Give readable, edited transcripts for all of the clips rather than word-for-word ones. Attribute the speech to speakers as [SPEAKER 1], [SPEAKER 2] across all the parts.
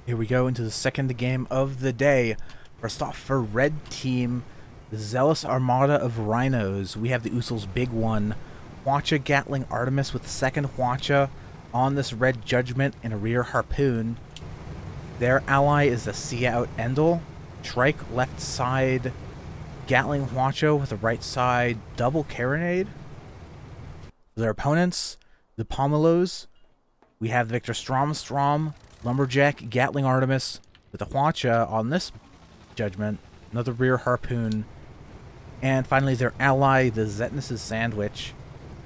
[SPEAKER 1] Here we go into the second game of the day. First off, for red team, the Zealous Armada of Rhinos. We have the Usul's big one, Hwacha Gatling Artemis with the second Hwacha on this red Judgment and a rear Harpoon. Their ally is the See Out Endel. Shrike left side Gatling Hwacha with the right side double Carronade. Their opponents, the Pomelos. We have Victor Strom, Lumberjack, Gatling Artemis with a Hwacha on this Judgment, another rear Harpoon, and finally their ally, the Zetnus' Sandwich,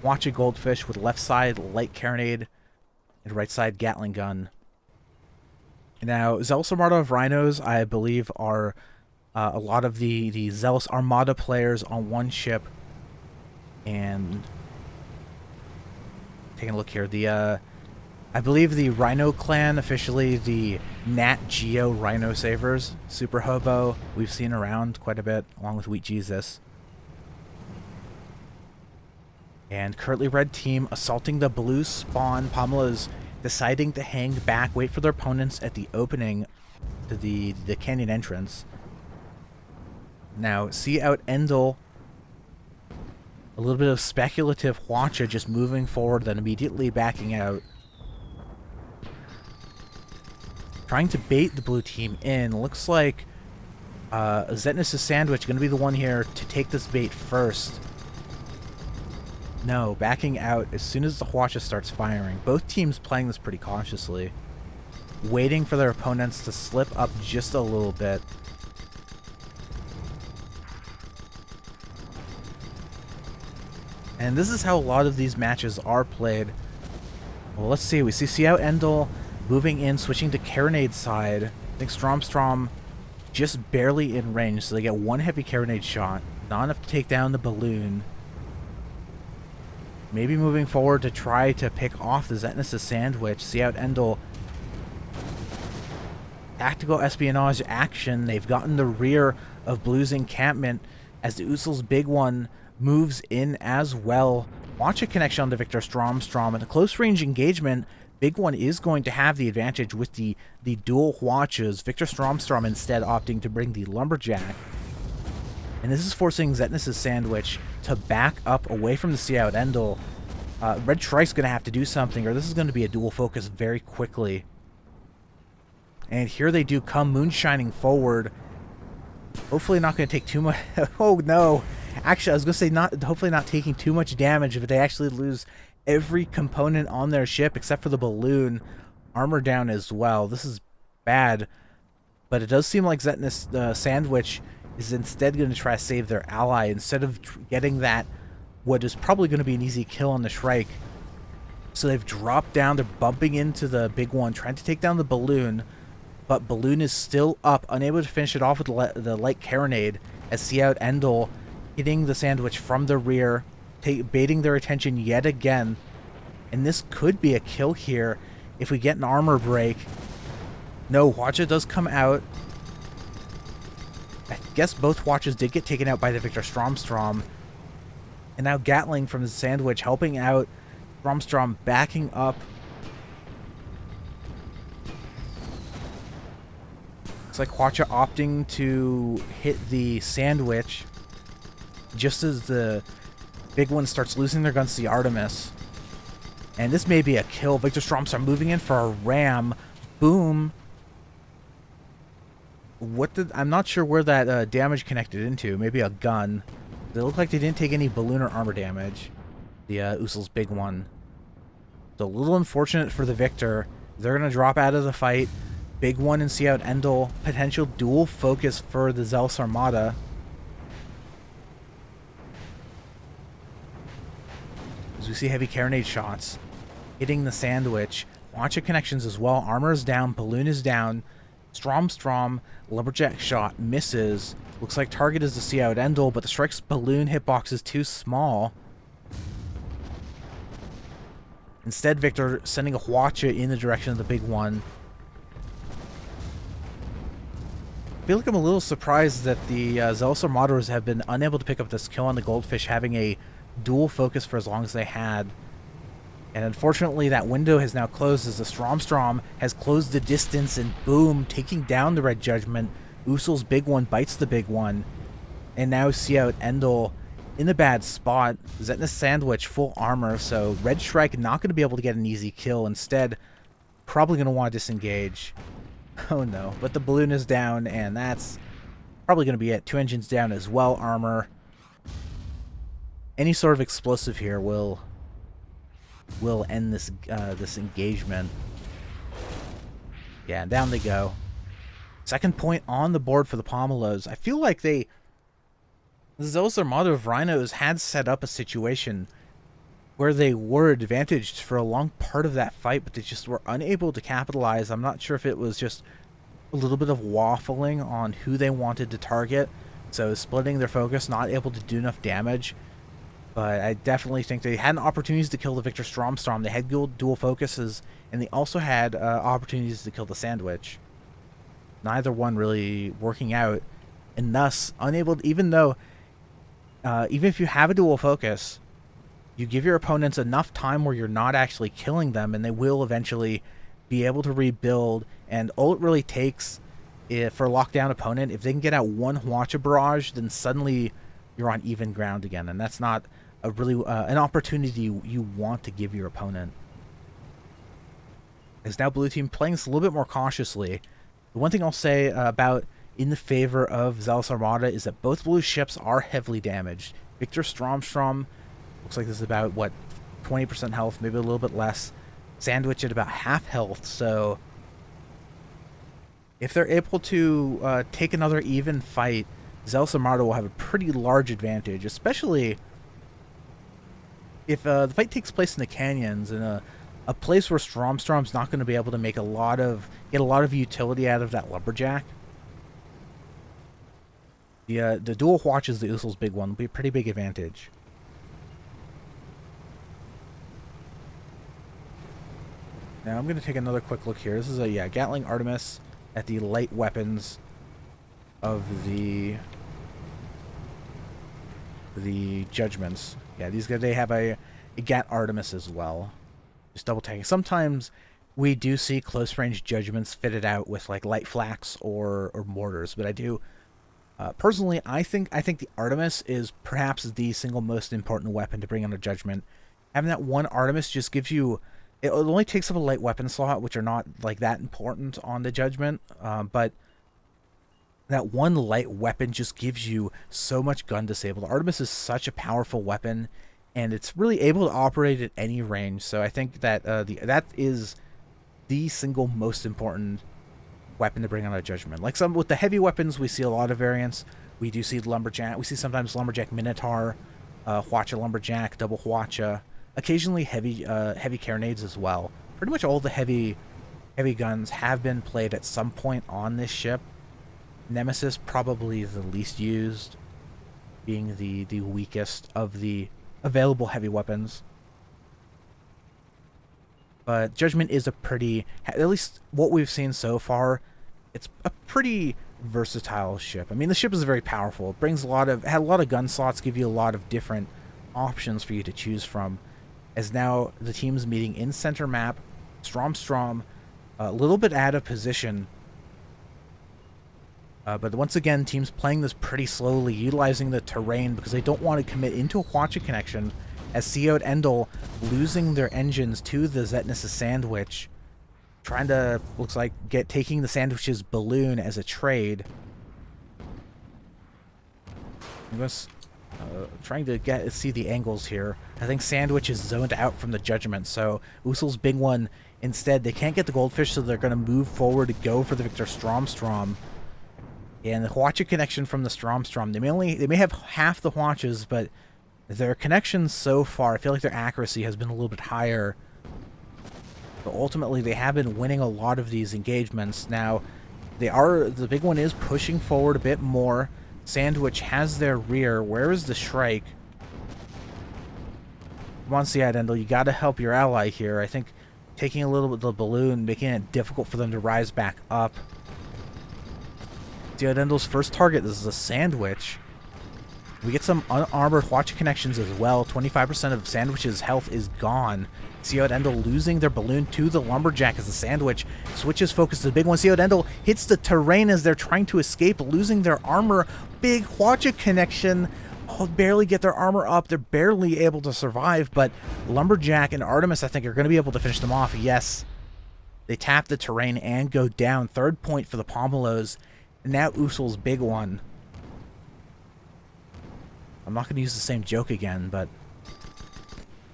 [SPEAKER 1] Hwacha Goldfish with left side light Carronade and right side Gatling gun. Now, Zealous Armada of Rhinos, I believe, are a lot of the Zealous Armada players on one ship, and taking a look here, I believe the Rhino clan, officially the Nat Geo Rhino Savers, Super Hobo, we've seen around quite a bit, along with Wheat Jesus. And currently red team assaulting the blue spawn. Pomelos deciding to hang back, wait for their opponents at the opening to the canyon entrance. Now, See Out Endel, a little bit of speculative Hwacha just moving forward, then immediately backing out. Trying to bait the blue team in. Looks like Zetnus' Sandwich going to be the one here to take this bait first. No, backing out as soon as the Hwacha starts firing. Both teams playing this pretty cautiously. Waiting for their opponents to slip up just a little bit. And this is how a lot of these matches are played. Well, let's see. We see Out Endel moving in, switching to Carronade side. I think Strom just barely in range, so they get one heavy Carronade shot. Not enough to take down the balloon. Maybe moving forward to try to pick off the Zetnus' Sandwich. See Out Endel. Tactical espionage action. They've gotten the rear of Blue's encampment as the Usul's big one moves in as well. Watch a connection on to Victor Strom. In a close range engagement, Big One is going to have the advantage with the dual Hwachas. Victor Strom instead opting to bring the Lumberjack. And this is forcing Zetnus' Sandwich to back up away from the See Out Endel. Red Shrike's going to have to do something, or this is going to be a dual focus very quickly. And here they do come moonshining forward. Hopefully not going to take too much. Oh no. Actually, I was going to say hopefully not taking too much damage, but they actually lose every component on their ship except for the balloon. Armor down as well. This is bad. But it does seem like Zetnus Sandwich is instead going to try to save their ally instead of getting that, what is probably going to be an easy kill on the Shrike. So they've dropped down. They're bumping into the big one, trying to take down the balloon. But balloon is still up, unable to finish it off with the light Carronade as See Out Endel hitting the Sandwich from the rear, baiting their attention yet again. And this could be a kill here if we get an armor break. No, Hwacha does come out. I guess both Hwachas did get taken out by the Victor Strom. And now Gatling from the Sandwich helping out. Strom backing up. Looks like Hwacha opting to hit the Sandwich just as the big one starts losing their guns to the Artemis. And this may be a kill. Victor Strom moving in for a ram. Boom. I'm not sure where that damage connected into. Maybe a gun. They look like they didn't take any balloon or armor damage. The Usul's big one. So a little unfortunate for the Victor. They're going to drop out of the fight. Big one and See Out Endel. Potential dual focus for the Zealous Armada. As we see heavy Carronade shots hitting the Sandwich. Hwacha connections as well. Armor is down. Balloon is down. Strom. Lumberjack shot misses. Looks like target is the See Out Endel, but the Strike's balloon hitbox is too small. Instead, Victor sending a Hwacha in the direction of the big one. I feel like I'm a little surprised that the Zealous Armadas have been unable to pick up this kill on the Goldfish, having a dual focus for as long as they had. And unfortunately, that window has now closed as the Strom has closed the distance, and boom, taking down the Red Judgment. Usul's big one bites the big one. And now see out Endel in a bad spot. Zetna's Sandwich, full armor, so Red Shrike not going to be able to get an easy kill. Instead, probably going to want to disengage. Oh no, but the balloon is down, and that's probably going to be it. 2 engines down as well, armor. Any sort of explosive here will end this this engagement. Yeah, down they go. Second point on the board for the Pomelos. I feel like the Zealous Armada of Rhinos had set up a situation where they were advantaged for a long part of that fight, but they just were unable to capitalize. I'm not sure if it was just a little bit of waffling on who they wanted to target, so splitting their focus, not able to do enough damage. But I definitely think they had opportunities to kill the Victor Strom. They had dual focuses, and they also had opportunities to kill the Sandwich. Neither one really working out, and thus unable to, even if you have a dual focus, you give your opponents enough time where you're not actually killing them, and they will eventually be able to rebuild. And all it really takes for a lockdown opponent, if they can get out one Hwacha barrage, then suddenly you're on even ground again, and that's not a really an opportunity you want to give your opponent. As now blue team playing this a little bit more cautiously. The one thing I'll say about in the favor of Zealous Armada is that both blue ships are heavily damaged. Victor Strom looks like this is about, what, 20% health, maybe a little bit less. Sandwich at about half health, so if they're able to take another even fight, Zealous Armada will have a pretty large advantage, especially if the fight takes place in the canyons, in a place where Strom's not going to be able to make get a lot of utility out of that lumberjack. The dual Hwaches, the Usul's big one, will be a pretty big advantage. Now I'm going to take another quick look here. This is a Gatling Artemis at the light weapons of the Judgments. Yeah, these guys, they have a Gat Artemis as well. Just double taking. Sometimes we do see close range Judgments fitted out with like light flaks or mortars, but I do personally I think the Artemis is perhaps the single most important weapon to bring on a Judgment. Having that one Artemis just gives you, it only takes up a light weapon slot, which are not like that important on the Judgment, but that one light weapon just gives you so much gun disable. The Artemis is such a powerful weapon, and it's really able to operate at any range. So I think that that is the single most important weapon to bring on a Judgment. Like with the heavy weapons, we see a lot of variants. We do see Lumberjack. We see sometimes Lumberjack Minotaur, Hwacha Lumberjack, double Hwacha. Occasionally heavy carronades as well. Pretty much all the heavy guns have been played at some point on this ship. Nemesis probably the least used, being the weakest of the available heavy weapons. But Judgment is a pretty, at least what we've seen so far, it's a pretty versatile ship. I mean, the ship is very powerful. It brings had a lot of gun slots, give you a lot of different options for you to choose from. As now the team's meeting in center map, Strom, a little bit out of position. But once again, teams playing this pretty slowly, utilizing the terrain because they don't want to commit into a Hwacha connection, as Seod Endel losing their engines to the Zetna's Sandwich, trying to, looks like, taking the Sandwich's balloon as a trade. I'm just trying to see the angles here. I think Sandwich is zoned out from the Judgment, so Usul's big one, instead, they can't get the Goldfish, so they're going to move forward to go for the Victor Strom. And the Hwacha connection from the Strom, they may have half the Hwachas, but their connections so far, I feel like their accuracy has been a little bit higher. But ultimately, they have been winning a lot of these engagements. Now, the big one is pushing forward a bit more. Sandwich has their rear. Where is the Shrike? Come on, Seod Endel, you got to help your ally here. I think taking a little bit of the balloon, making it difficult for them to rise back up. Seod Endel's first target is the Sandwich. We get some unarmored Hwacha connections as well. 25% of Sandwich's health is gone. Seod Endel losing their balloon to the Lumberjack as the Sandwich switches focus to the big one. Seod Endel hits the terrain as they're trying to escape, losing their armor. Big Hwacha connection. Oh, barely get their armor up. They're barely able to survive, but Lumberjack and Artemis, I think, are going to be able to finish them off. Yes, they tap the terrain and go down. 3rd point for the Pomelos. And now Usul's big one. I'm not going to use the same joke again, but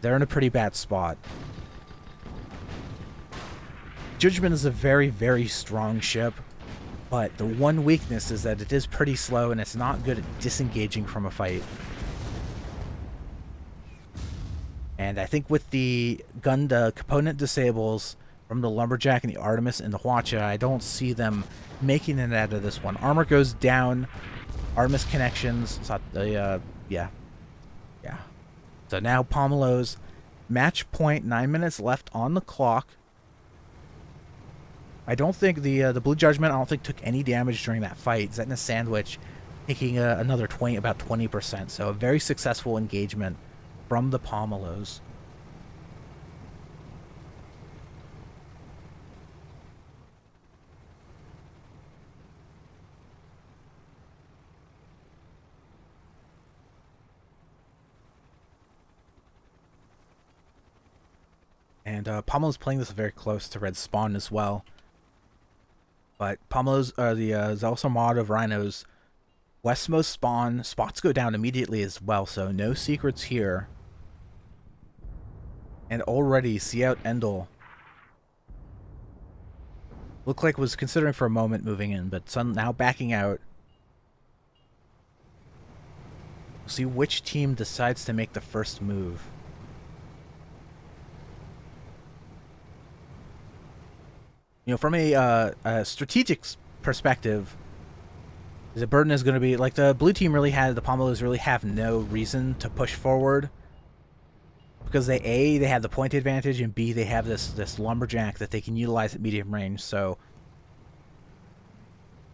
[SPEAKER 1] they're in a pretty bad spot. Judgment is a very, very strong ship, but the one weakness is that it is pretty slow and it's not good at disengaging from a fight. And I think with the component disables from the Lumberjack and the Artemis and the Hwacha, I don't see them making it out of this one. Armor goes down. Artemis connections. It's not the, yeah. So now Pomelos, match point, 9 minutes left on the clock. I don't think the Blue Judgment, I don't think, took any damage during that fight. Zetna Sandwich taking another about 20%. So a very successful engagement from the Pomelos. And Pomelos playing this very close to red spawn as well. But Pomelos, the Zealous Armada of Rhinos, westmost spawn, spots go down immediately as well, so no secrets here. And already Seod Endel looked like was considering for a moment moving in, but now backing out. We'll see which team decides to make the first move. You know, from a strategic perspective, the burden is going to be, like, the blue team really had, the Pomelos really have no reason to push forward. Because they have the point advantage, and B, they have this Lumberjack that they can utilize at medium range, so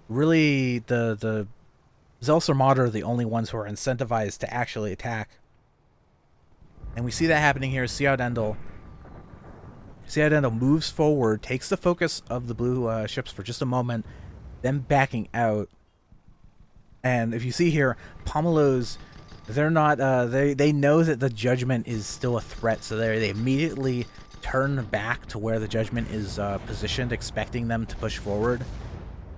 [SPEAKER 1] really the Zealous Armada are the only ones who are incentivized to actually attack. And we see that happening here. Seod Endel moves forward, takes the focus of the blue ships for just a moment, then backing out. And if you see here, Pomelos, they're not, they know that the Judgment is still a threat, so they immediately turn back to where the Judgment is positioned, expecting them to push forward.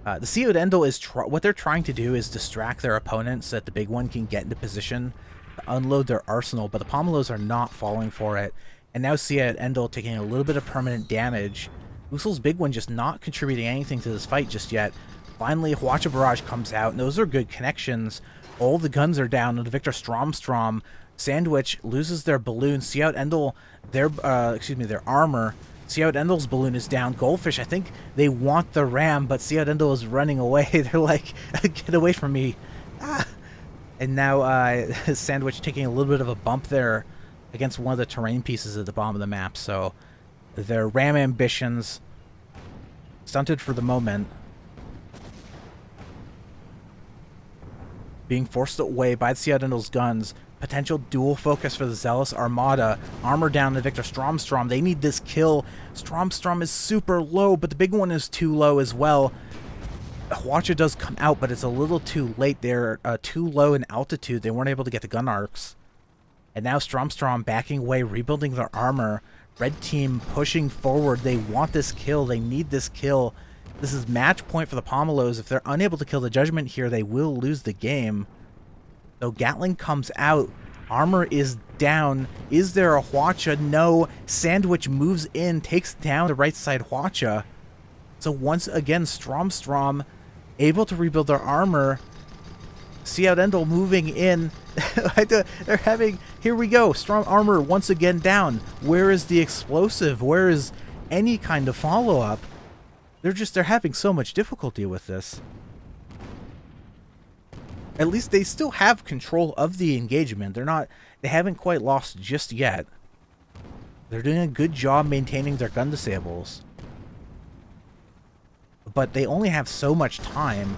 [SPEAKER 1] The Seod Endel is, what they're trying to do is distract their opponent so that the big one can get into position to unload their arsenal, but the Pomelos are not falling for it. And now Seod Endel taking a little bit of permanent damage. Usul's big one just not contributing anything to this fight just yet. Finally, Hwacha Barrage comes out, and those are good connections. All the guns are down, and the Victor Strom. Sandwich loses their balloon. Seod Endel, their armor. Seod Endel's balloon is down. Goldfish, I think they want the ram, but Seod Endel is running away. They're like, get away from me. Ah. And now Sandwich taking a little bit of a bump there against one of the terrain pieces at the bottom of the map, so their ram ambitions stunted for the moment, being forced away by the Seod Endel's guns. Potential dual focus for the Zealous Armada. Armor down to Victor Strom. They need this kill. Strom is super low, but the big one is too low as well. Hwacha does come out, but it's a little too late. They're too low in altitude. They weren't able to get the gun arcs. And now Strom backing away, rebuilding their armor. Red team pushing forward. They want this kill. They need this kill. This is match point for the Pomelos. If they're unable to kill the Judgment here, they will lose the game. So Gatling comes out. Armor is down. Is there a Hwacha? No. Sandwich moves in, takes down the right side Hwacha. So once again, Strom able to rebuild their armor. Seod Endel moving in. They're having, here we go, strong armor once again down. Where is the explosive? Where is any kind of follow-up? They're having so much difficulty with this. At least they still have control of the engagement. They haven't quite lost just yet. They're doing a good job maintaining their gun disables. But they only have so much time.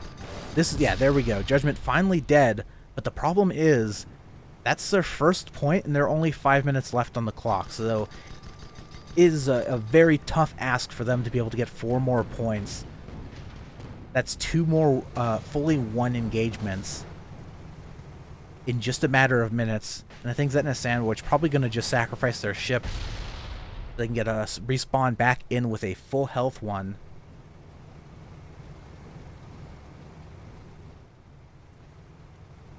[SPEAKER 1] Yeah, there we go. Judgment finally dead. But the problem is, that's their first point, and there are only 5 minutes left on the clock. So is a very tough ask for them to be able to get 4 more points. That's 2 more fully won engagements in just a matter of minutes. And I think Zetna Sandwich probably going to just sacrifice their ship. They can get a respawn back in with a full health one.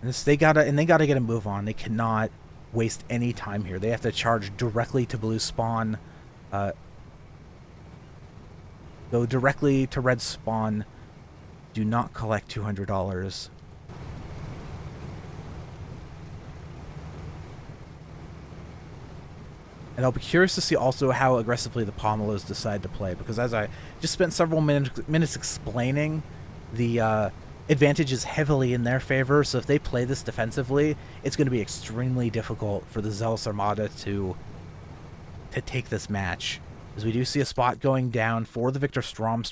[SPEAKER 1] And they gotta get a move on. They cannot waste any time here. They have to charge directly to blue spawn. Go directly to red spawn. Do not collect $200. And I'll be curious to see also how aggressively the Pomelos decide to play, because as I just spent several minutes explaining, the advantage is heavily in their favor, so if they play this defensively, it's going to be extremely difficult for the Zealous Armada to take this match. As we do see a spot going down for the Victor Strom.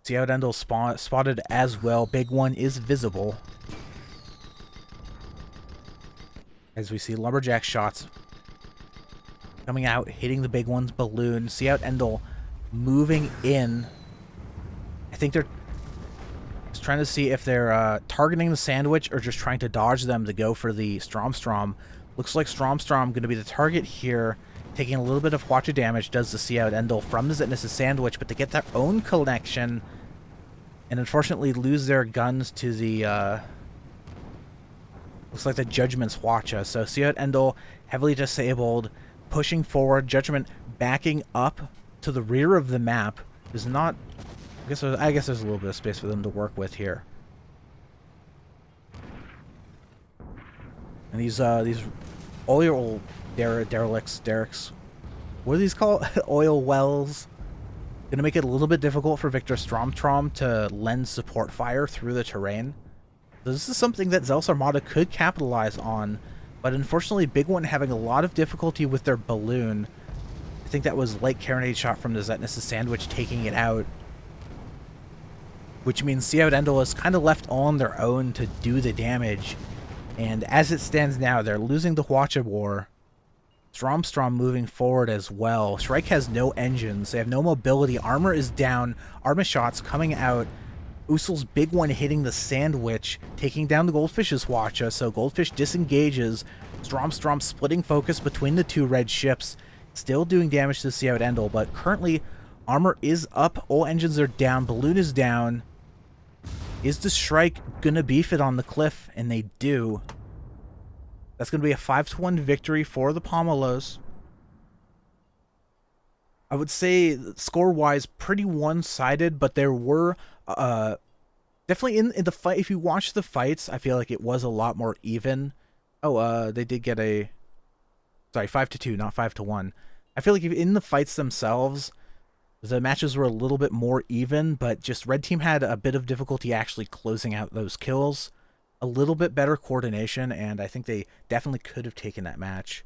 [SPEAKER 1] See how Endel spotted as well. Big one is visible. As we see lumberjack shots coming out, hitting the big one's balloon. See out Endel moving in. I think they're just trying to see if they're targeting the sandwich or just trying to dodge them to go for the Strom. Looks like Strom going to be the target here. Taking a little bit of Hwacha damage does the see out Endel from the Zetness sandwich, but to get their own connection and unfortunately lose their guns to the looks like the Judgment's Hwacha. So see out Endel heavily disabled, pushing forward. Judgment backing up to the rear of the map. Is not. I guess there's a little bit of space for them to work with here. And these oil derricks, what are these called? Oil wells. Gonna make it a little bit difficult for Victor Strom to lend support fire through the terrain. This is something that Zealous Armada could capitalize on, but unfortunately Big One having a lot of difficulty with their balloon. I think that was light carronade shot from the Zetness sandwich taking it out, which means See Out Endel is kind of left on their own to do the damage. And as it stands now, they're losing the Hwacha war. Strom moving forward as well. Shrike has no engines. They have no mobility. Armor is down. Armor shots coming out. Usul's Big One hitting the sandwich, taking down the Goldfish's Hwacha, so Goldfish disengages. Strom splitting focus between the two red ships, still doing damage to See Out Endel, but currently armor is up, all engines are down, balloon is down. Is the Shrike gonna beef it on the cliff? And they do. That's gonna be a 5-1 victory for the Pomelos. I would say score-wise pretty one-sided, but there were definitely in the fight. If you watch the fights, I feel like it was a lot more even. Oh, they did get a 5-2, not 5-1. I feel like in the fights themselves, the matches were a little bit more even, but just red team had a bit of difficulty actually closing out those kills. A little bit better coordination, and I think they definitely could have taken that match.